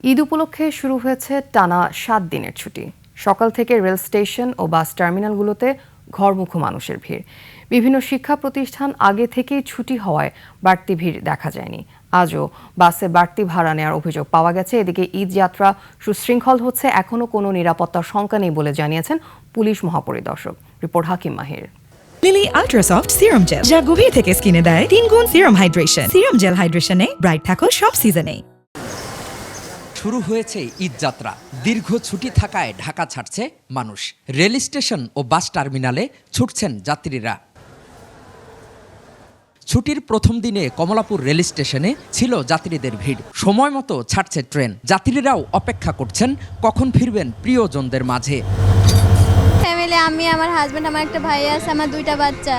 ঈদ উপলক্ষে শুরু হয়েছে টানা ৭ দিনের ছুটি। সকাল থেকে রেল স্টেশন ও বাস টার্মিনালগুলোতে ঘরমুখো মানুষের ভিড়। বিভিন্ন শিক্ষা প্রতিষ্ঠান আগে থেকেই ছুটি হওয়ায় বাড়তি ভিড় দেখা যায়নি। আজও বাসে বাড়তি ভাড়া নেওয়ার অভিযোগ পাওয়া গেছে। এদিকে ঈদ যাত্রা সুশৃঙ্খল হচ্ছে, এখনও কোনো নিরাপত্তার শঙ্কা নেই বলে জানিয়েছেন পুলিশ মহাপরিদর্শক। Report Hakim Mahir. Lily ultrasoft serum gel, যা গভীর থেকে স্কিনে দেয় 3 গুণ সিরাম হাইড্রেশন। সিরাম জেল হাইড্রেশনে ব্রাইট থাকো সব সিজনে। শুরু হয়েছে ঈদ যাত্রা। দীর্ঘ ছুটি থাকায় ঢাকা ছাড়ছে মানুষ। রেল স্টেশন ও বাস টার্মিনালে ছুটছেন যাত্রীরা। ছুটির প্রথম দিনে কমলাপুর রেল স্টেশনে ছিল যাত্রীদের ভিড়। সময় মতো ছাড়ছে ট্রেন। যাত্রীরাও অপেক্ষা করছেন কখন ফিরবেন প্রিয়জনদের মাঝে। ফ্যামিলি, আমি, আমার হাজবেন্ড, আমার একটা ভাই আছে, আমার 2টা বাচ্চা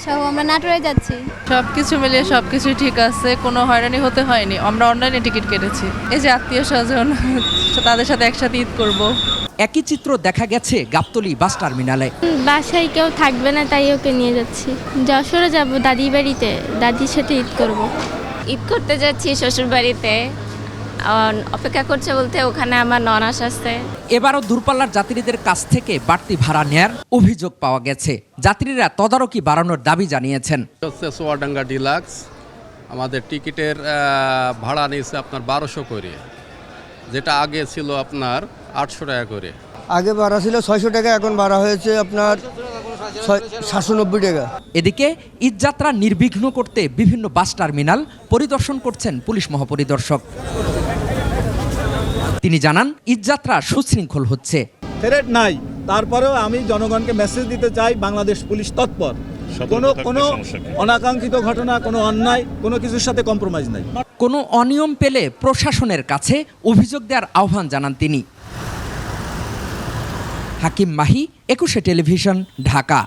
সহ আমরা নাটোরে যাচ্ছি। সবকিছু মিলিয়ে সবকিছু ঠিক আছে, কোনো হয়রানি হতে হয়নি। আমরা অনলাইনে টিকিট কেটেছি। এই যে আত্মীয় স্বজন, তাদের সাথে একসাথে ঈদ করব। একই চিত্র দেখা গেছে গাবতলী বাস টার্মিনালে। বাসায় কেউ থাকবে না, তাই ওকে নিয়ে যাচ্ছি। যশোরে যাব দাদির বাড়িতে, দাদির সাথে ঈদ করব। ঈদ করতে যাচ্ছি শ্বশুর বাড়িতে। অপেক্ষা করছে বলতে ওখানে আমার ননাস আছে। এবারও দূরপাল্লার যাত্রীদের কাছ থেকে বাড়তি ভাড়া নেয়ার অভিযোগ পাওয়া গেছে। যাত্রীরা তদারকি বাড়ানোর দাবি জানিয়েছেন। চুয়াডাঙ্গা ডিলাক্স আমাদের টিকিটের ভাড়া নিয়েছে আপনার 1200 করে, যেটা আগে ছিল আপনার 800 টাকা করে। আগে ভাড়া ছিল 600 টাকা, এখন ভাড়া হয়েছে আপনার 790 টাকা। এদিকে ঈদযাত্রা নির্বিঘ্ন করতে বিভিন্ন বাস টার্মিনাল পরিদর্শন করছেন পুলিশ মহাপরিদর্শক। তিনি জানান ঈদযাত্রা সুশৃঙ্খল হচ্ছে। থ্রেট নাই, তারপরেও আমি জনগণকে মেসেজ দিতে চাই, বাংলাদেশ পুলিশ তৎপর। কোনো অনাকাঙ্ক্ষিত ঘটনা, কোনো অন্যায়, কোনো কিছুর সাথে কম্প্রোমাইজ নাই। কোনো অনিয়ম পেলে প্রশাসনের কাছে অভিযোগ দেওয়ার আহ্বান জানান তিনি। হাকিম মাহি, 21 টেলিভিশন, ঢাকা।